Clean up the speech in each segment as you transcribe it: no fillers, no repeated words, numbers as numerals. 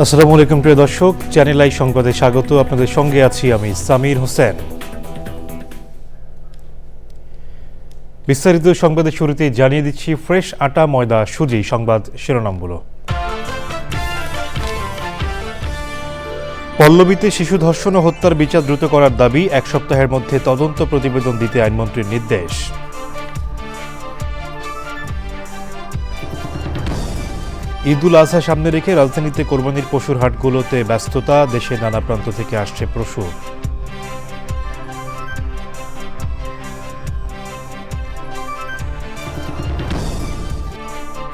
আসসালামু আলাইকুম প্রিয় দর্শক, চ্যানেল আই সংবাদে স্বাগত। আপনাদের সঙ্গে আছি আমি সামির হোসেন। বিস্তারিত সংবাদের শুরুতে জানিয়ে দিচ্ছি ফ্রেশ আটা ময়দা সুজি সংবাদ শিরোনামগুলো। পল্লবীতে শিশু ধর্ষণ ও হত্যার বিচার দ্রুত করার দাবি, 1 সপ্তাহের মধ্যে তদন্ত প্রতিবেদন দিতে আইনমন্ত্রীর নির্দেশ। ঈদুল আজহা সামনে রেখে রাজধানীতে কোরবানির পশুর হাটগুলোতে ব্যস্ততা, দেশের নানা প্রান্ত থেকে আসছে পশু।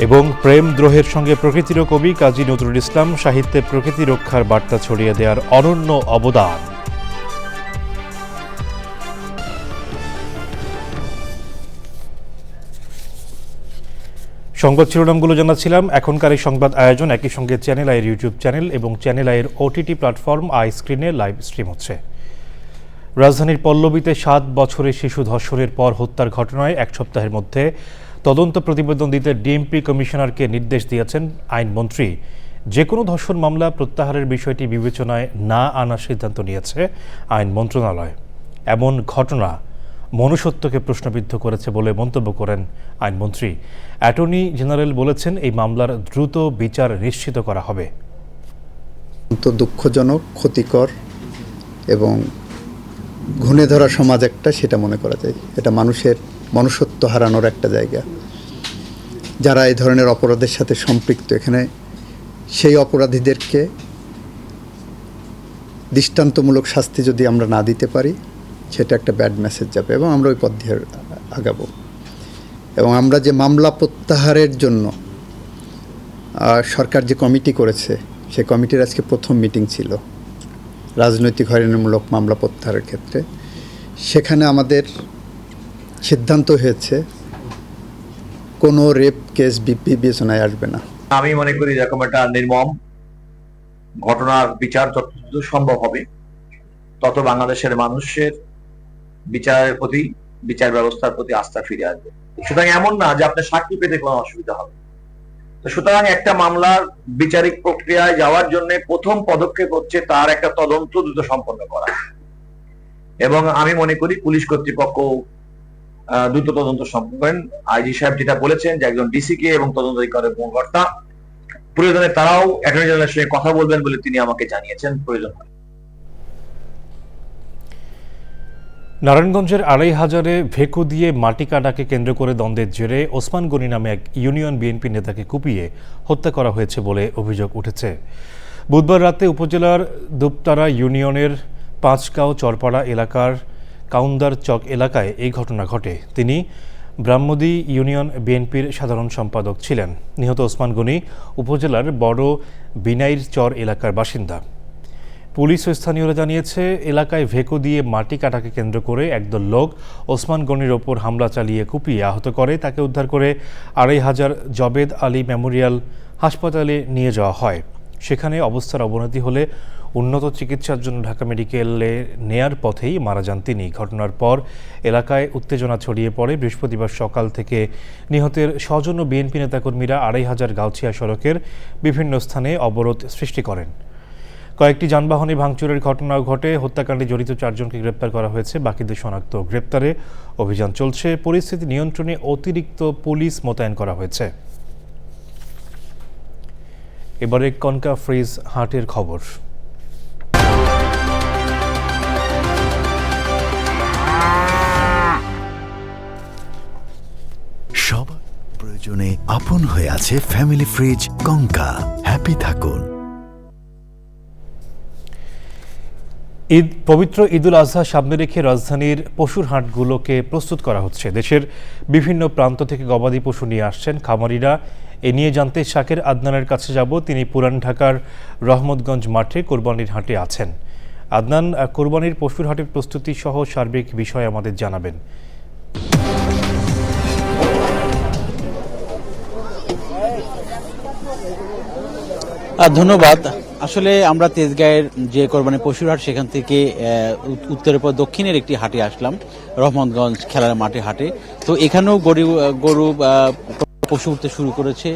এবং প্রেম দ্রোহের সঙ্গে প্রকৃতিরও কবি কাজী নজরুল ইসলাম, সাহিত্যে প্রকৃতি রক্ষার বার্তা ছড়িয়ে দেওয়ার অনন্য অবদান। সংবাদ শিরোনামগুলো জানাচ্ছিলাম। এখনকার এই সংবাদ আয়োজন একই সঙ্গে চ্যানেল আইয়ের ইউটিউব চ্যানেল এবং চ্যানেল আইয়ের ওটিটি প্ল্যাটফর্ম আই স্ক্রিনে লাইভ স্ট্রিম হচ্ছে। রাজধানীর পল্লবীতে 7 বছরের শিশু ধর্ষণের পর হত্যার ঘটনায় 1 সপ্তাহের মধ্যে তদন্ত প্রতিবেদন দিতে ডিএমপি কমিশনারকে নির্দেশ দিয়েছেন আইনমন্ত্রী। যে কোনো ধর্ষণ মামলা প্রত্যাহারের বিষয়টি বিবেচনায় না আনার সিদ্ধান্ত নিয়েছে আইন মন্ত্রণালয়। এমন ঘটনা মনুষ্যত্বকে প্রশ্নবিদ্ধ করেছে বলে মন্তব্য করেন আইনমন্ত্রী। অ্যাটর্নি জেনারেল বলেছেন, এই মামলার দ্রুত বিচার নিশ্চিত করা হবে। দুঃখজনক, ক্ষতিকর এবং ঘুণে ধরা সমাজ একটা, সেটা মনে করা যায়। এটা মানুষের মনুষ্যত্ব হারানোর একটা জায়গা। যারা এই ধরনের অপরাধের সাথে সম্পৃক্ত, এখানে সেই অপরাধীদেরকে দৃষ্টান্তমূলক শাস্তি যদি আমরা না দিতে পারি, সেটা একটা ব্যাড মেসেজ যাবে এবং আমরা ওই পথ দিয়ে আগাবো। এবং আমরা যে মামলা প্রত্যাহারের জন্য সরকার যে কমিটি করেছে, সেই কমিটির আজকে প্রথম মিটিং ছিল রাজনৈতিক হয়রানিমূলক মামলা প্রত্যাহারের ক্ষেত্রে। সেখানে আমাদের সিদ্ধান্ত হয়েছে কোনো রেপ কেস বিবেচনায় আসবে না। আমি মনে করি এরকম একটা নির্মম ঘটনার বিচার যত সম্ভব হবে তত বাংলাদেশের মানুষের বিচারের প্রতি, বিচার ব্যবস্থার প্রতি আস্থা ফিরে আসবে। সুতরাং এমন না যে আপনার সাক্ষী পেতে কোনো অসুবিধা হবে। তো সুতরাং একটা মামলার বিচারিক প্রক্রিয়ায় যাওয়ার জন্য প্রথম পদক্ষেপ হচ্ছে তার একটা তদন্ত দ্রুত সম্পন্ন করা। এবং আমি মনে করি পুলিশ কর্তৃপক্ষ দ্রুত তদন্ত সম্পন্ন করেন। আইজি সাহেব যেটা বলেছেন যে একজন ডিসিকে এবং তদন্তকারী কর্মকর্তা প্রয়োজনে তারাও অ্যাটর্নি জেনারেলের সঙ্গে কথা বলবেন বলে তিনি আমাকে জানিয়েছেন প্রয়োজন হয়। নারায়ণগঞ্জের ২৫০০-এ ভেকু দিয়ে মাটি কাটাকে কেন্দ্র করে দ্বন্দ্বের জেরে ওসমান গনি নামে এক ইউনিয়ন বিএনপি নেতাকে কুপিয়ে হত্যা করা হয়েছে বলে অভিযোগ উঠেছে। বুধবার রাতে উপজেলার দুপতারা ইউনিয়নের পাঁচগাঁও চরপাড়া এলাকার কাউন্দার চক এলাকায় এই ঘটনা ঘটে। তিনি ব্রাহ্মদী ইউনিয়ন বিএনপির সাধারণ সম্পাদক ছিলেন। নিহত ওসমান গনি উপজেলার বড় বিনাইর চর এলাকার বাসিন্দা। পুলিশ ও স্থানীয়রা জানিয়েছে, এলাকায় ভেকু দিয়ে মাটি কাটাকে কেন্দ্র করে একদল লোক ওসমান গনির ওপর হামলা চালিয়ে কুপিয়ে আহত করে। তাকে উদ্ধার করে ২৫০০ জবেদ আলী মেমোরিয়াল হাসপাতালে নিয়ে যাওয়া হয়। সেখানে অবস্থার অবনতি হলে উন্নত চিকিৎসার জন্য ঢাকা মেডিকেলে নেয়ার পথেই মারা যান তিনি। ঘটনার পর এলাকায় উত্তেজনা ছড়িয়ে পড়ে। বৃহস্পতিবার সকাল থেকে নিহতের স্বজন ও বিএনপি নেতাকর্মীরা ২৫০০ গাউছিয়া সড়কের বিভিন্ন স্থানে অবরোধ সৃষ্টি করেন। কয়েকটি যানবাহনে ভাঙচুরের ঘটনাও ঘটে। হত্যাকাণ্ডে জড়িত 4 জনকে গ্রেপ্তার করা হয়েছে, বাকিদের শনাক্ত গ্রেপ্তারে অভিযান চলছে। পরিস্থিতি নিয়ন্ত্রণে অতিরিক্ত পুলিশ মোতায়েন করা হয়েছে। এবারে কনকা ফ্রিজ হাটের খবর। সবার প্রয়োজনে আপন হয়ে আছে ফ্যামিলি ফ্রিজ কনকা। হ্যাপি থাকুন। পবিত্র ঈদুল আজহা সামনে রেখে রাজধানীর পশুর হাটগুলোকে প্রস্তুত করা হচ্ছে। দেশের বিভিন্ন প্রান্ত থেকে গবাদি পশু নিয়ে আসছেন খামারিরা। এ নিয়ে জানতে শাকের আদনানের কাছে যাব। তিনি পুরান ঢাকার রহমতগঞ্জ মাঠে কোরবানির হাটে আছেন। আদনান, কোরবানির পশুর হাটের প্রস্তুতি সহ সার্বিক বিষয় আমাদের জানাবেন। ধন্যবাদ। আসলে আমরা তেজগাঁয়ের যে কোরবানি পশুর হাট সেখান থেকে উত্তরের পর দক্ষিণের একটি হাটে আসলাম, রহমতগঞ্জ খেলার মাঠে হাটে। তো এখানেও গরু পশু উঠতে শুরু করেছে,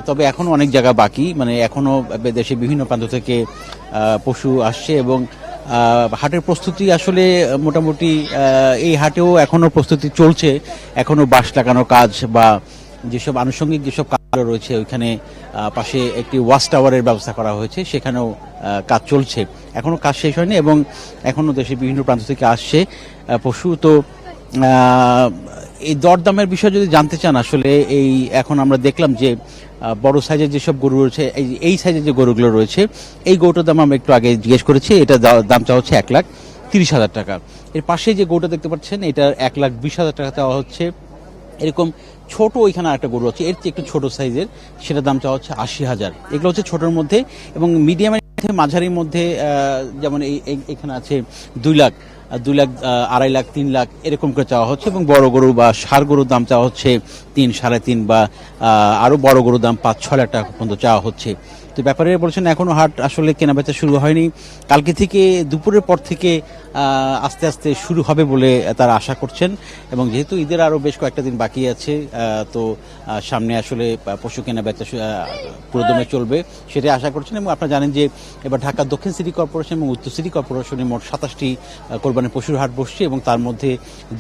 তবে এখনো অনেক জায়গা বাকি, মানে এখনো দেশের বিভিন্ন প্রান্ত থেকে পশু আসছে এবং হাটের প্রস্তুতি আসলে মোটামুটি এই হাটেও এখনো প্রস্তুতি চলছে। এখনো বাঁশ লাগানো কাজ বা যেসব আনুষঙ্গিক যেসব কাজ রয়েছে, ওইখানে পাশে একটি ওয়াচ টাওয়ারের ব্যবস্থা করা হয়েছে, সেখানেও কাজ চলছে। এখনো কাজ শেষ হয়নি এবং এখনো দেশের বিভিন্ন প্রান্ত থেকে আসছে পশু। তো এই দরদামের বিষয় যদি জানতে চান, আসলে এখন আমরা দেখলাম যে বড় সাইজের যেসব গরু রয়েছে, এই সাইজের যে গরুগুলো রয়েছে, এই গরুটার দাম আমরা একটু আগে জিজ্ঞেস করেছি। এটা দাম চাওয়া হচ্ছে 1,30,000 টাকা। এর পাশে যে গরুটা দেখতে পাচ্ছেন, এটা 1,20,000 টাকা চাওয়া হচ্ছে। এরকম ছোট ওইখানে একটা গরু আছে, এর চেয়ে একটু ছোট সাইজের, সেটা দাম চাওয়া হচ্ছে 80,000। এগুলো হচ্ছে ছোটোর মধ্যে। এবং মিডিয়ামের মধ্যে, মাঝারির মধ্যে যেমন এখানে আছে 2 লাখ, 2 লাখ, 2.5 লাখ, 3 লাখ এরকম করে চাওয়া হচ্ছে। এবং বড় গরু বা ষাঁড় গরুর দাম চাওয়া হচ্ছে 3, 3.5 বা আরও বড় গরুর দাম 5-6 লাখ টাকা পর্যন্ত চাওয়া হচ্ছে। তো ব্যাপারে বলছেন এখনো হাট আসলে কেনাবেচা শুরু হয়নি। কালকে থেকে দুপুরের পর থেকে আস্তে আস্তে শুরু হবে বলে তারা আশা করছেন। এবং যেহেতু ঈদের আরও বেশ কয়েকটা দিন বাকি আছে, তো সামনে আসলে পশু কেনাবেচা পুরোদমে চলবে সেটাই আশা করছেন। এবং আপনারা জানেন যে এবার ঢাকা দক্ষিণ সিটি কর্পোরেশন এবং উত্তর সিটি কর্পোরেশনে মোট 27টি কোরবানি পশুর হাট বসছে এবং তার মধ্যে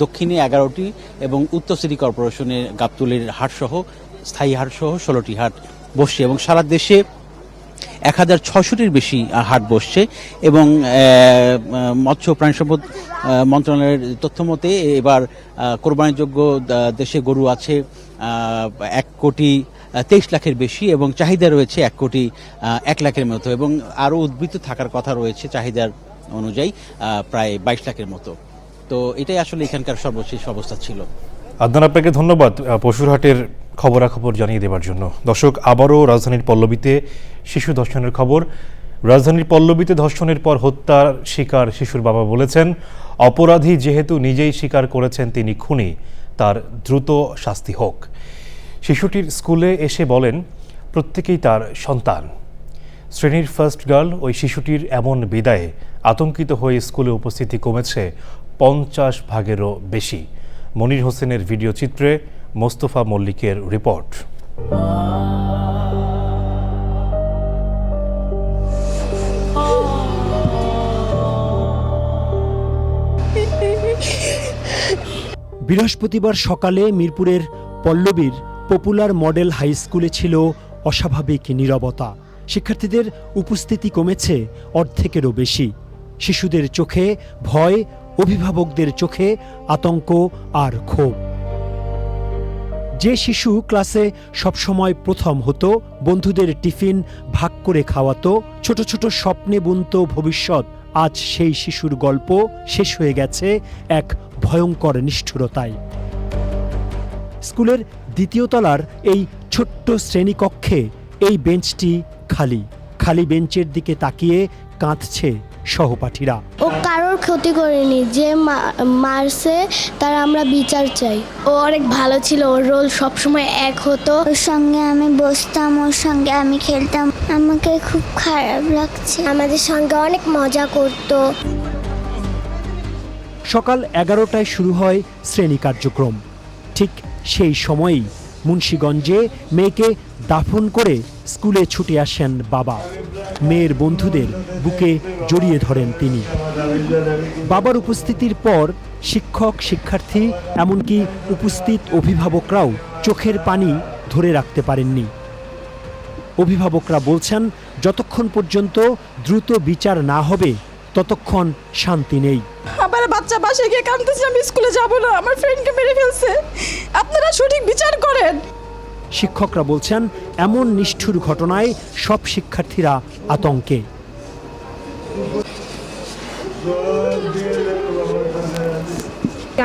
দক্ষিণে 11টি এবং উত্তর সিটি কর্পোরেশনের গাবতলীর হাটসহ, স্থায়ী হাটসহ 16টি হাট বসছে। এবং সারা দেশে 1,600-টির বেশি হাট বসছে। এবং মৎস্য প্রাণী সম্পদ মন্ত্রণালয়ের তথ্য মতে এবার কোরবানিযোগ্য দেশে গরু আছে 1,23 লাখের বেশি এবং চাহিদা রয়েছে 1,01 লাখের মতো। এবং আরও উদ্বৃত্ত থাকার কথা রয়েছে চাহিদার অনুযায়ী প্রায় 22 লাখের মতো। তো এটাই আসলে এখানকার সর্বশেষ অবস্থা ছিল। আদনান, আপনাকে ধন্যবাদ পশুর হাটের খবরাখবর জানিয়ে দেওয়ার জন্য। দর্শক, আবারও রাজধানীর পল্লবীতে শিশু ধর্ষণের খবর। রাজধানীর পল্লবীতে ধর্ষণের পর হত্যার শিকার শিশুর বাবা বলেছেন, অপরাধী যেহেতু নিজেই স্বীকার করেছেন তিনি খুনি, তার দ্রুত শাস্তি হোক। শিশুটির স্কুলে এসে বলেন প্রত্যেকেই তার সন্তান। শ্রেণীর ফার্স্ট গার্ল ওই শিশুটির এমন বিদায়ে আতঙ্কিত হয়ে স্কুলে উপস্থিতি কমেছে 50 ভাগেরও বেশি। মনির হোসেনের ভিডিও চিত্রে মোস্তফা মল্লিকের রিপোর্ট। বৃহস্পতিবার সকালে মিরপুরের পল্লবীর পপুলার মডেল হাই স্কুলে ছিল অস্বাভাবিক নীরবতা। শিক্ষার্থীদের উপস্থিতি কমেছে অর্ধেকেরও বেশি। শিশুদের চোখে ভয়, অভিভাবকদের চোখে আতঙ্ক আর ক্ষোভ। যে শিশু ক্লাসে সবসময় প্রথম হতো, বন্ধুদের টিফিন ভাগ করে খাওয়াতো, ছোট ছোট স্বপ্নে বুনত ভবিষ্যৎ, আজ সেই শিশুর গল্প শেষ হয়ে গেছে এক ভয়ঙ্কর নিষ্ঠুরতায়। স্কুলের 2য় তলার এই ছোট্ট শ্রেণীকক্ষে এই বেঞ্চটি খালি। খালি বেঞ্চের দিকে তাকিয়ে কাঁদছে সহপাঠীরা। ও কারোর ক্ষতি করেনি, যে মারছে তার আমরা বিচার চাই। ও অনেক ভালো ছিল, ওর রোল সবসময় এক হতো। ওর সঙ্গে আমি বসতাম, ওর সঙ্গে আমি খেলতাম। আমাকে খুব খারাপ লাগছে। আমাদের সঙ্গে অনেক মজা করতো। সকাল 11টায় শুরু হয় শ্রেণী কার্যক্রম। ঠিক সেই সময়েই মুন্সিগঞ্জে মেয়েকে দাফন করে স্কুলে ছুটে আসেন বাবা। মেয়ের বন্ধুদের বুকে জড়িয়ে ধরেন তিনি। বাবার উপস্থিতির পর শিক্ষক, শিক্ষার্থী, এমনকি উপস্থিত অভিভাবকরাও চোখের পানি ধরে রাখতে পারেননি। অভিভাবকরা বলছেন, যতক্ষণ পর্যন্ত দ্রুত বিচার না হবে ততক্ষণ শান্তি নেই। আমার বাচ্চা বাসায় গিয়ে কাঁদতেছে, আমি স্কুলে যাব না, আমার ফ্রেন্ডকে মেরে ফেলছে, আপনারা সঠিক বিচার করেন। শিক্ষকরা বলছেন, এমন নিষ্ঠুর ঘটনায় সব শিক্ষার্থীরা আতঙ্কে।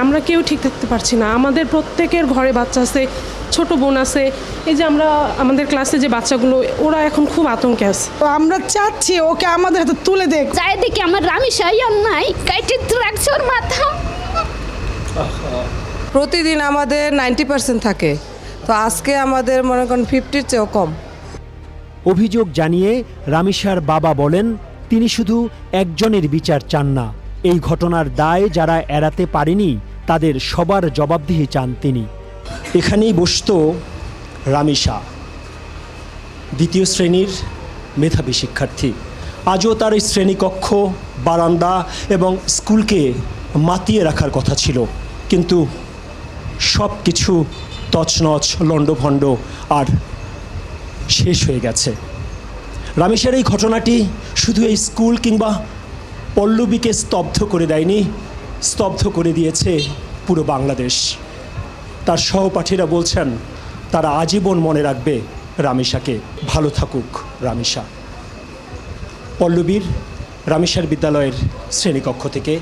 আমরা কেউ ঠিক থাকতে পারছি না। আমাদের প্রত্যেকের ঘরে বাচ্চা আছে, ছোট বোন আছে, এই যে আমরা আমাদের ক্লাসে যে বাচ্চাগুলো ওরা এখন খুব আতঙ্কে আছে। তো আমরা চাচ্ছি ওকে আমাদের হাতে তুলে দেখ। চাই দেখি আমার রামিসা ইয়ার নাই কাইটে রাখছে ওর মাথা। প্রতিদিন আমাদের 90% থাকে, তো আজকে আমাদের মনে করেন 50-র চেয়েও কম। অভিযোগ জানিয়ে রামিসার বাবা বলেন তিনি শুধু একজনের বিচার চান না, এই ঘটনার দায় যারা এড়াতে পারেনি তাদের সবার জবাবদিহি চান তিনি। এখানেই বসতো রামিসা, দ্বিতীয় শ্রেণীর মেধাবী শিক্ষার্থী। আজও তার এই শ্রেণীকক্ষ, বারান্দা এবং স্কুলকে মাতিয়ে রাখার কথা ছিল, কিন্তু সব কিছু তছনছ লণ্ডভণ্ড আর শেষ হয়ে গেছে। রামিসার এই ঘটনাটি শুধু এই স্কুল কিংবা পল্লবীকে স্তব্ধ করে দেয়নি, স্তব্ধ করে দিয়েছে পুরো বাংলাদেশ। তার সহপাঠীরা বলছেন তারা আজীবন মনে রাখবে রামিসাকে। ভালো থাকুক রামিসা। পল্লবীর রামিসার বিদ্যালয়ের শ্রেণীকক্ষ থেকে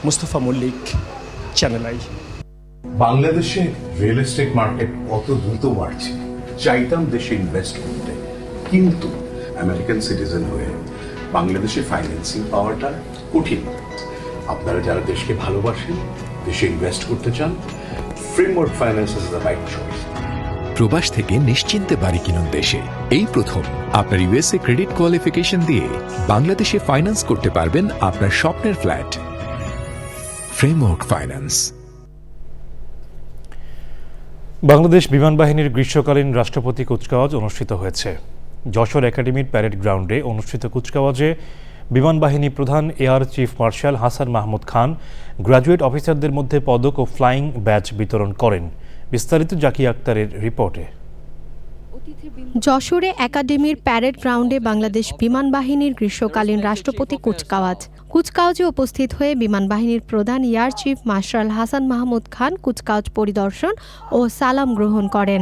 মুস্তফা মল্লিক, চ্যানেল আই। বাংলাদেশে রিয়েল এস্টেট মার্কেট কত দ্রুত বাড়ছে, চাইতাম দেশে ইনভেস্ট করতে, কিন্তু আমেরিকান সিটিজেন হয়ে বাংলাদেশে ফাইন্যান্সিং পাওয়াটা কঠিন। আপনারা যারা দেশকে ভালোবাসেন, দেশে ইনভেস্ট করতে চান, framework finance is the right choice. প্রবাস থেকে নিশ্চিন্তে বাড়ি কিনুন দেশে। এই প্রথম আপনার ইউএসএ ক্রেডিট কোয়ালিফিকেশন দিয়ে বাংলাদেশে ফাইন্যান্স করতে পারবেন আপনার স্বপ্নের ফ্ল্যাট। Framework finance. বাংলাদেশ বিমান বাহিনীর গ্রীষ্মকালীন রাষ্ট্রপতি কুচকাওয়াজ অনুষ্ঠিত হয়েছে। যশোর একাডেমির প্যারেড গ্রাউন্ডে অনুষ্ঠিত কুচকাওয়াজে বিমান বাহিনী প্রধান air chief marshal Hasan Mahmud Khan graduate অফিসারদের মধ্যে পদক ও ফ্লাইং ব্যাচ বিতরণ করেন। বিস্তারিত জাকিয়া আক্তারের রিপোর্টে। যশোরে একাডেমির প্যারেড গ্রাউন্ডে বাংলাদেশ বিমান বাহিনীর গ্রীষ্মকালীন রাষ্ট্রপতি কুচকাওয়াজে উপস্থিত হয়ে বিমান বাহিনীর প্রধান air chief marshal Hasan Mahmud Khan কুচকাওয়াজ পরিদর্শন ও সালাম গ্রহণ করেন।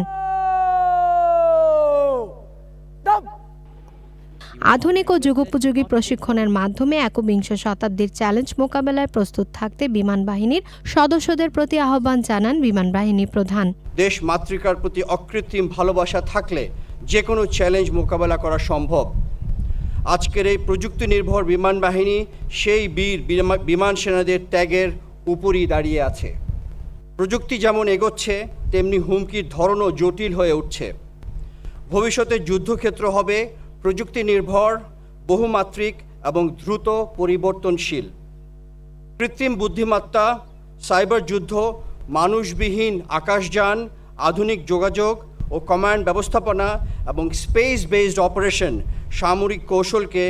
আধুনিক ও যুগোপযোগী প্রশিক্ষণের মাধ্যমে একবিংশ শতাব্দীর চ্যালেঞ্জ মোকাবেলায় প্রস্তুত থাকতে বিমান বাহিনীর সদস্যদের প্রতি আহ্বান জানান বিমান বাহিনী প্রধান। দেশ মাতৃকার প্রতি অকৃত্রিম ভালোবাসা থাকলে যে কোনো চ্যালেঞ্জ মোকাবেলা করা সম্ভব। আজকের এই প্রযুক্তি নির্ভর বিমান বাহিনী সেই বীর বিমান সেনাদের ত্যাগের উপরই দাঁড়িয়ে আছে। প্রযুক্তি যেমন এগোচ্ছে, তেমনি হুমকির ধরনও জটিল হয়ে উঠছে। ভবিষ্যতে যুদ্ধক্ষেত্র হবে প্রযুক্তি নির্ভর, বহুমাত্রিক এবং দ্রুত পরিবর্তনশীল। কৃত্রিম বুদ্ধিমত্তা, সাইবার যুদ্ধ, মানুষবিহীন আকাশযান, আধুনিক যোগাযোগ ও কমান্ড ব্যবস্থাপনা এবং স্পেস বেসড অপারেশন সামরিক কৌশলকে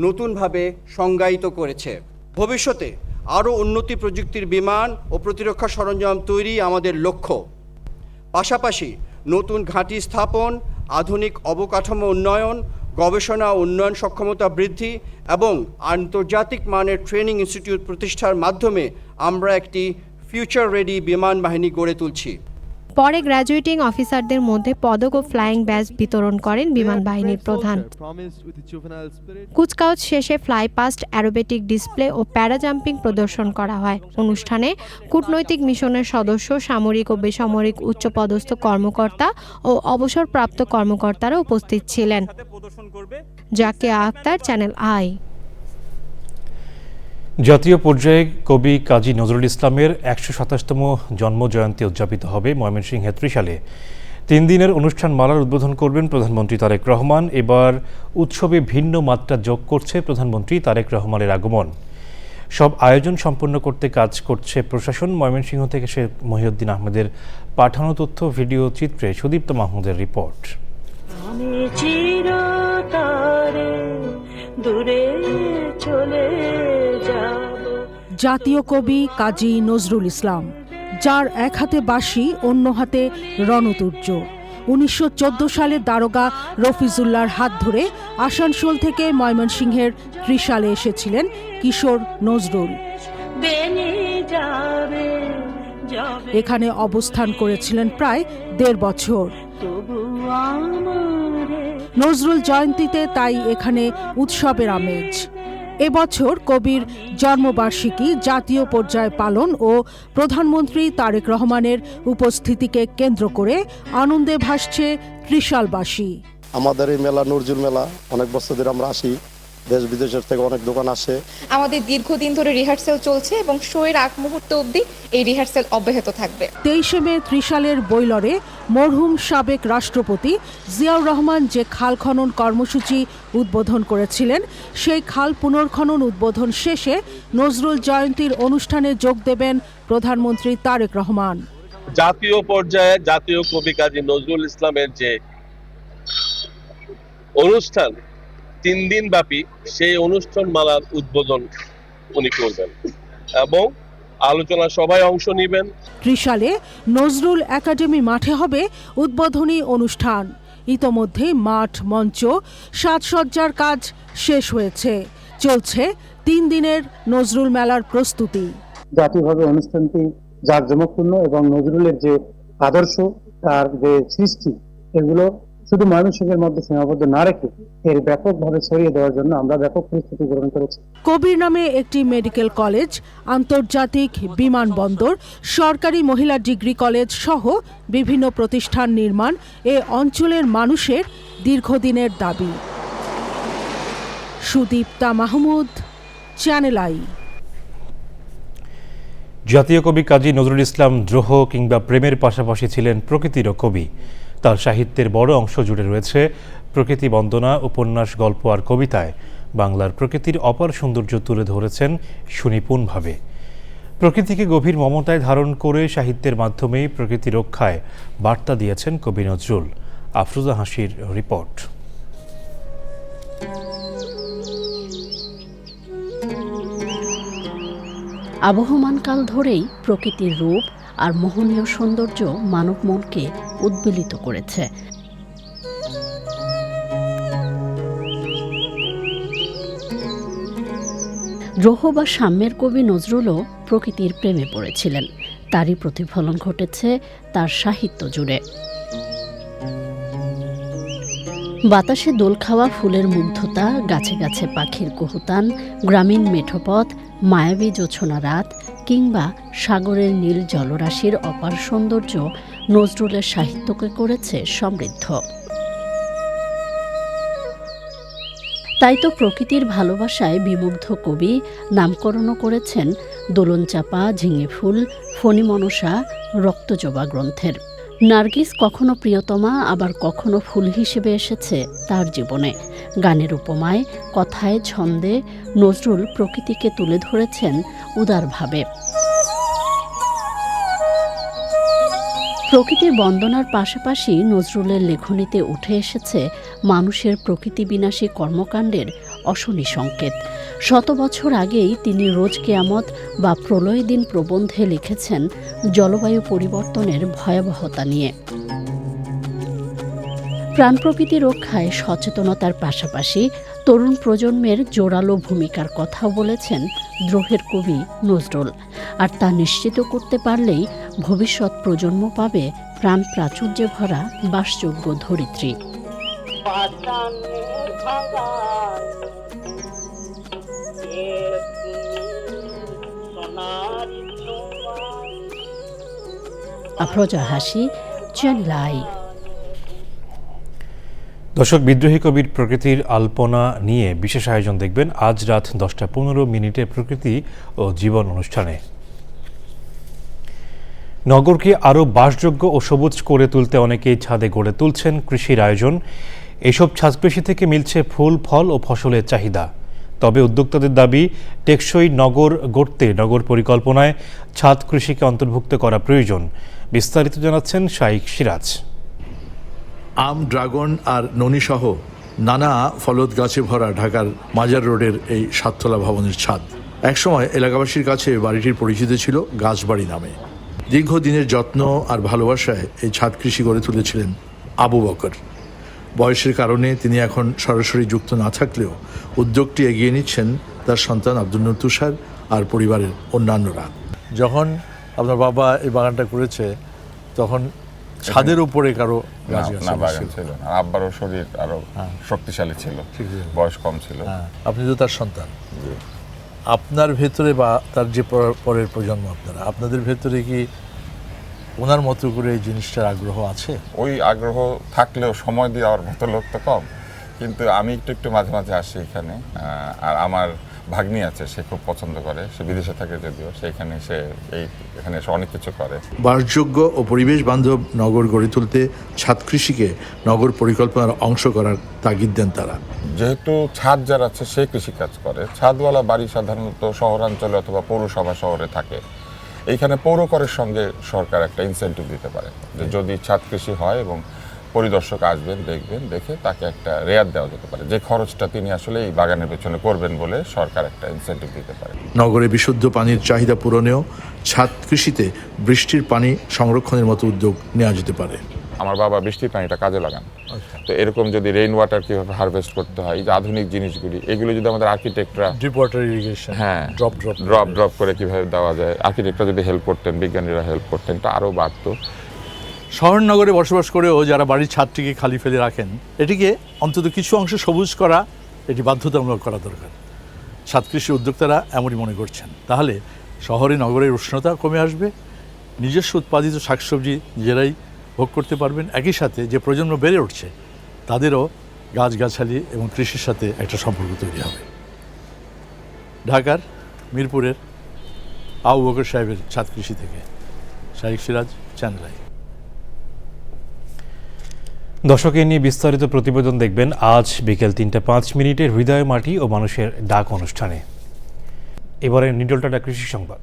নতুনভাবে সংজ্ঞায়িত করেছে। ভবিষ্যতে আরও উন্নতি প্রযুক্তির বিমান ও প্রতিরক্ষা সরঞ্জাম তৈরি আমাদের লক্ষ্য। পাশাপাশি নতুন ঘাঁটি স্থাপন, আধুনিক অবকাঠামো উন্নয়ন, গবেষণা ও উন্নয়ন সক্ষমতা বৃদ্ধি এবং আন্তর্জাতিক মানের ট্রেনিং ইনস্টিটিউট প্রতিষ্ঠার মাধ্যমে আমরা একটি ফিউচার রেডি বিমান বাহিনী গড়ে তুলছি। পরে গ্র্যাজুয়েটিং অফিসারদের মধ্যে পদক ও ফ্লাইং ব্যাচ বিতরণ করেন বিমান বাহিনীর প্রধান। কুচকাওয়াজ শেষে ফ্লাই পাস্ট, অ্যারোবেটিক ডিসপ্লে ও প্যারা জাম্পিং প্রদর্শন করা হয়। অনুষ্ঠানে কূটনৈতিক মিশনের সদস্য, সামরিক ও বেসামরিক উচ্চপদস্থ কর্মকর্তা ও অবসরপ্রাপ্ত কর্মকর্তারা উপস্থিত ছিলেন। Zakia Akter, channel I. জাতীয় পর্যায়ে কবি কাজী নজরুল ইসলামের ১২৭তম জন্মজয়ন্তী উদযাপিত হবে ময়মনসিংহে ত্রিশালে। 3 দিনের অনুষ্ঠান মালার উদ্বোধন করবেন প্রধানমন্ত্রী তারেক রহমান। এবার উৎসবে ভিন্ন মাত্রা যোগ করছে প্রধানমন্ত্রী তারেক রহমানের আগমন। সব আয়োজন সম্পন্ন করতে কাজ করছে প্রশাসন। ময়মনসিংহ থেকে শেখ মহিউদ্দিন আহমেদের পাঠানো তথ্য, ভিডিও চিত্রে সুদীপ্ত মাহমুদের রিপোর্ট। জাতীয় কবি কাজী নজরুল ইসলাম, যার এক হাতে বাঁশি, অন্য হাতে রণতুর্য। 1914 সালে দারোগা রফিজুল্লাহর হাত ধরে আসানসোল থেকে ময়মনসিংহের ত্রিশালে এসেছিলেন কিশোর নজরুল। এখানে অবস্থান করেছিলেন প্রায় 1.5 বছর। নজরুল জয়ন্তীতে তাই এখানে উৎসবের আমেজ। এবছর কবির জন্মবার্ষিকী জাতীয় পর্যায়ে পালন ও প্রধানমন্ত্রী তারেক রহমানের উপস্থিতিকে কেন্দ্র করে আনন্দে ভাসছে ত্রিশালবাসী। আমাদের এই মেলা নজরুল মেলা অনেক বছর ধরে আমরা আসি, দেশ বিদেশের থেকে অনেক দোকান আসে। আমাদের দীর্ঘদিন ধরে রিহার্সেল চলছে এবং শোয়ের আগ মুহূর্ত অবধি এই রিহার্সেল অব্যাহত থাকবে। 23 মে ত্রিশালের বৈলরে মরহুম সাবেক রাষ্ট্রপতি জিয়াউর রহমান যে খাল খনন কর্মসূচি উদ্বোধন করেছিলেন, সেই খাল পুনর্খনন উদ্বোধন শেষে নজরুল জয়ন্তীর অনুষ্ঠানে যোগ দেবেন প্রধানমন্ত্রী তারেক রহমান। জাতীয় পর্যায়ে জাতীয় কবি কাজী নজরুল ইসলামের যে অনুষ্ঠান 3 দিন ব্যাপী, সেই অনুষ্ঠান মালার উদ্বোধন উনি করবেন এবং আলোচনা সভায় অংশ নেবেন। ত্রিশালে নজরুল একাডেমি মাঠে হবে উদ্বোধনী অনুষ্ঠান। ইতোমধ্যে মাঠ, মঞ্চ, সাজসজ্জার কাজ শেষ হয়েছে। চলছে 3 দিনের নজরুল মেলার প্রস্তুতি। জাতীয়ভাবে অনুষ্ঠানটি জাঁকজমকপূর্ণ এবং নজরুলের যে আদর্শ, তার যে সৃষ্টি, এগুলো শুধু ময়মনসিংহের মধ্যে সীমাবদ্ধ না রেখে এর ব্যাপকভাবে ছড়িয়ে দেওয়ার জন্য আমরা ব্যাপক প্রস্তুতি গ্রহণ করেছি। কবির নামে একটি মেডিকেল কলেজ, আন্তর্জাতিক বিমানবন্দর, সরকারি মহিলা ডিগ্রি কলেজ সহ বিভিন্ন প্রতিষ্ঠান নির্মাণ এ অঞ্চলের মানুষের দীর্ঘদিনের দাবি। Sudipta Mahmud, channel I. জাতীয় কবি কাজী নজরুল ইসলাম দ্রোহ কিংবা প্রেমের পাশাপাশি ছিলেন প্রকৃতিরও কবি। তার সাহিত্যের বড় অংশ জুড়ে রয়েছে প্রকৃতি বন্দনা, উপন্যাস, গল্প আর কবিতায়। বাংলার প্রকৃতির অপার সৌন্দর্য তুলে ধরেছেন সুনিপুণভাবে। প্রকৃতিকে গভীর মমতায় ধারণ করে সাহিত্যের মাধ্যমেই প্রকৃতি রক্ষায় বার্তা দিয়েছেন কবি নজরুল। আফরোজা হাসির রিপোর্ট। আবহমানকাল ধরেই প্রকৃতির রূপ আর মোহনীয় সৌন্দর্য মানব মনকে উদ্বেলিত করেছে। দ্রোহ বা সাম্যের কবি নজরুলও প্রকৃতির প্রেমে পড়েছিলেন। তারই প্রতিফলন ঘটেছে তার সাহিত্য জুড়ে। বাতাসে দোল খাওয়া ফুলের মুগ্ধতা, গাছে গাছে পাখির কুহুতান, গ্রামীণ মেঠোপথ, মায়াবী জোছনা রাত কিংবা সাগরের নীল জলরাশির অপার সৌন্দর্য নজরুলের সাহিত্যকে করেছে সমৃদ্ধ। তাই তো প্রকৃতির ভালোবাসায় বিমুগ্ধ কবি নামকরণও করেছেন দোলনচাপা, ঝিঙে ফুল, ফণিমনসা, রক্তজবা গ্রন্থের। নার্গিস কখনো প্রিয়তমা, আবার কখনো ফুল হিসেবে এসেছে তার জীবনে। গানের উপমায়, কথায়, ছন্দে নজরুল প্রকৃতিকে তুলে ধরেছেন উদারভাবে। প্রকৃতির বন্দনার পাশাপাশি নজরুলের লেখনীতে উঠে এসেছে মানুষের প্রকৃতি বিনাশী কর্মকাণ্ডের অশনি সংকেত। 100 বছর আগেই তিনি রোজ কেয়ামত বা প্রলয় দিন প্রবন্ধে লিখেছেন জলবায়ু পরিবর্তনের ভয়াবহতা নিয়ে। প্রাণ প্রকৃতি রক্ষায় সচেতনতার পাশাপাশি তরুণ প্রজন্মের জোরালো ভূমিকার কথাও বলেছেন দ্রোহের কবি নজরুল। আর তা নিশ্চিত করতে পারলেই ভবিষ্যৎ প্রজন্ম পাবে প্রাণ প্রাচুর্যে ভরা বাসযোগ্য ধরিত্রী। আফরোজা হাসি, চ্যানেল আই। দর্শক, বিদ্রোহী কবির প্রকৃতির আলপনা নিয়ে বিশেষ আয়োজন দেখবেন আজ রাত 10:15 প্রকৃতি ও জীবন অনুষ্ঠানে। নগরকে আরও বাসযোগ্য ও সবুজ করে তুলতে অনেকেই ছাদে গড়ে তুলছেন কৃষির আয়োজন। এসব ছাদকৃষি থেকে মিলছে ফুল, ফল ও ফসলের চাহিদা। তবে উদ্যোক্তাদের দাবি, টেকসই নগর গড়তে নগর পরিকল্পনায় ছাদ কৃষিকে অন্তর্ভুক্ত করা প্রয়োজন। বিস্তারিত জানাচ্ছেন শাইখ সিরাজ। আম, ড্রাগন আর ননি সহ নানা ফলদ গাছে ভরা ঢাকার মাজার রোডের এই 7 তলা ভবনের ছাদ। একসময় এলাকাবাসীর কাছে বাড়িটির পরিচিত ছিল গাছবাড়ি নামে। দীর্ঘদিনের যত্ন আর ভালোবাসায় এই ছাদ কৃষি গড়ে তুলেছিলেন আবু বকর। বয়সের কারণে তিনি এখন সরাসরি যুক্ত না থাকলেও উদ্যোগটি এগিয়ে নিচ্ছেন তার সন্তান আব্দুল নূর তুষার আর পরিবারের অন্যান্যরা। যখন আপনার বাবা এই বাগানটা করেছে তখন ছাদের উপরে কারো গাছ না বাগান ছিল না। আব্বারও শরীর আরো শক্তিশালী ছিল, বয়স কম ছিল। আপনি তো তার সন্তান, আপনার ভেতরে বা তার যে পরের প্রজন্ম আপনাদের ভেতরে কি ওনার মতো করে এই জিনিসটার আগ্রহ আছে? ওই আগ্রহ থাকলেও সময় দেওয়ার মতো লোক তো কম, কিন্তু আমি একটু মাঝে মাঝে আসি এখানে। আর আমার ভাগ্নি আছে, সে খুব পছন্দ করে, সে বিদেশে থাকে যদিও, সেখানে এখানে এসে অনেক কিছু করে। বাসযোগ্য ও পরিবেশ বান্ধব নগর গড়ে তুলতে ছাদ কৃষিকে নগর পরিকল্পনার অংশ করার তাগিদ দেন তারা। যেহেতু ছাদ যারা আছে সে কৃষিকাজ করে, ছাদওয়ালা বাড়ি সাধারণত শহরাঞ্চলে অথবা পৌরসভা শহরে থাকে। এইখানে পৌর করের সঙ্গে সরকার একটা ইনসেন্টিভ দিতে পারে যে যদি ছাদ কৃষি হয় এবং পরিদর্শক আসবেন, দেখবেন, দেখে তাকে একটা রেয়াত দেওয়া যেতে পারে, যে খরচটা তিনি আসলে এই বাগানের পেছনে করবেন বলে সরকার একটা ইনসেন্টিভ দিতে পারে। নগরে বিশুদ্ধ পানির চাহিদা পূরণেও ছাদ কৃষিতে বৃষ্টির পানি সংরক্ষণের মতো উদ্যোগ নেওয়া যেতে পারে। আমার বাবা বৃষ্টির পানিটা কাজে লাগান, তো এরকম যদি রেইন ওয়াটার কিভাবে হারভেস্ট করতে হয়, এই যে আধুনিক জিনিসগুলি, এগুলো যদি আমাদের আর্কিটেক্টরা ড্রিপ ওয়াটার ইরিগেশন, হ্যাঁ, ড্রপ করে কিভাবে দেওয়া যায়, আর্কিটেক্টরা যদি হেল্প করতেন, বিজ্ঞানীরা হেল্প করতেন, তা আরও বাড়তো। শহর নগরে বসবাস করেও যারা বাড়ির ছাদটিকে খালি ফেলে রাখেন, এটিকে অন্তত কিছু অংশ সবুজ করা, এটি বাধ্যতামূলক করা দরকার। ছাদ কৃষি উদ্যোক্তারা এমনই মনে করছেন। তাহলে শহরে নগরের উষ্ণতা কমে আসবে, নিজস্ব উৎপাদিত শাকসবজি নিজেরাই ভোগ করতে পারবেন। একই সাথে যে প্রজন্ম বেড়ে উঠছে তাদেরও গাছগাছালি এবং কৃষির সাথে একটা সম্পর্ক তৈরি হবে। ঢাকার মিরপুরের আবু বকর সাহেবের ছাদ কৃষি থেকে শাহিক সিরাজ, চ্যানেল আই। দর্শক, এ নিয়ে বিস্তারিত প্রতিবেদন দেখবেন আজ বিকেল 3:05 হৃদয় মাটি ও মানুষের ডাক অনুষ্ঠানে। এবারে নিডলটাটা কৃষি সংবাদ।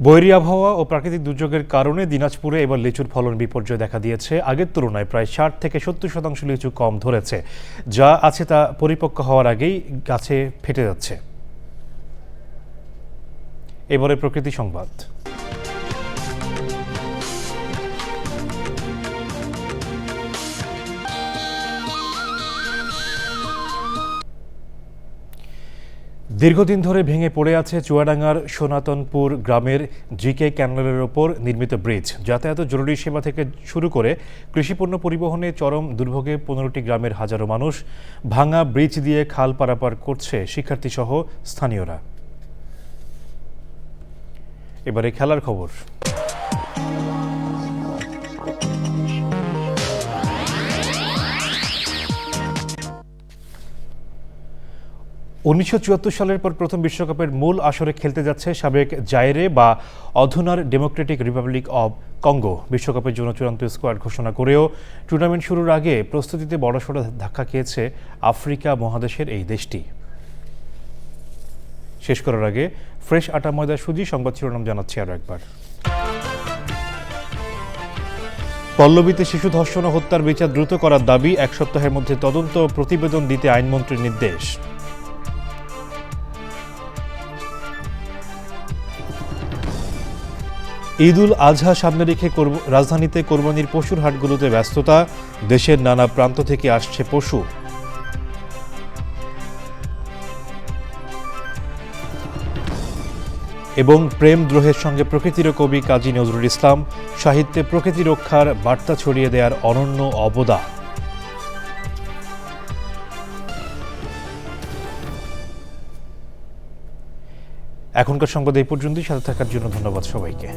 বৈরী আবহাওয়া ও প্রাকৃতিক দুর্যোগের কারণে দিনাজপুরে এবার লিচুর ফলন বিপর্যয় দেখা দিয়েছে। আগের তুলনায় প্রায় 60 থেকে 70% লিচু কম ধরেছে, যা আছে তা পরিপক্ক হওয়ার আগেই গাছে ফেটে যাচ্ছে। এবারে প্রকৃতি সংবাদ। দীর্ঘদিন ধরে ভেঙে পড়ে আছে চুয়াডাঙ্গার সনাতনপুর গ্রামের জিকে ক্যানেলের ওপর নির্মিত ব্রিজ। যাতায়াত, জরুরি সেবা থেকে শুরু করে কৃষিপণ্য পরিবহনে চরম দুর্ভোগে 15টি গ্রামের হাজারো মানুষ। ভাঙা ব্রিজ দিয়ে খাল পারাপার করছে শিক্ষার্থীসহ স্থানীয়রা। এবারে খেলার খবর। 1974 সালের পর প্রথম বিশ্বকাপের মূল আসরে খেলতে যাচ্ছে সাবেক জাইরে বা অধুনার ডেমোক্রেটিক রিপাবলিক অব কঙ্গো। বিশ্বকাপের জন্য চূড়ান্ত স্কোয়াড ঘোষণা করেও টুর্নামেন্ট শুরুর আগে প্রস্তুতিতে বড়সড় ধাক্কা খেয়েছে আফ্রিকা মহাদেশের এই দেশটি। শেষ করার আগে ফ্রেশ আটা ময়দা সুজি সংবাদ শিরোনাম জানাচ্ছি আরও একবার। পল্লবীতে শিশু ধর্ষণ ও হত্যার বিচার দ্রুত করার দাবি, 1 সপ্তাহের মধ্যে তদন্ত প্রতিবেদন দিতে আইনমন্ত্রীর নির্দেশ। ঈদ উল আজহা সামনে রেখে রাজধানীতে কোরবানির পশুর হাটগুলোতে ব্যস্ততা, দেশের নানা প্রান্ত থেকে আসছে পশু। এবং প্রেম দ্রোহের সঙ্গে প্রকৃতির কবি কাজী নজরুল ইসলাম, সাহিত্যে প্রকৃতি রক্ষার বার্তা ছড়িয়ে দেওয়ার অনন্য অবদান। এখনকার সংবাদ এই পর্যন্তই। সাথে থাকার জন্য ধন্যবাদ সবাইকে।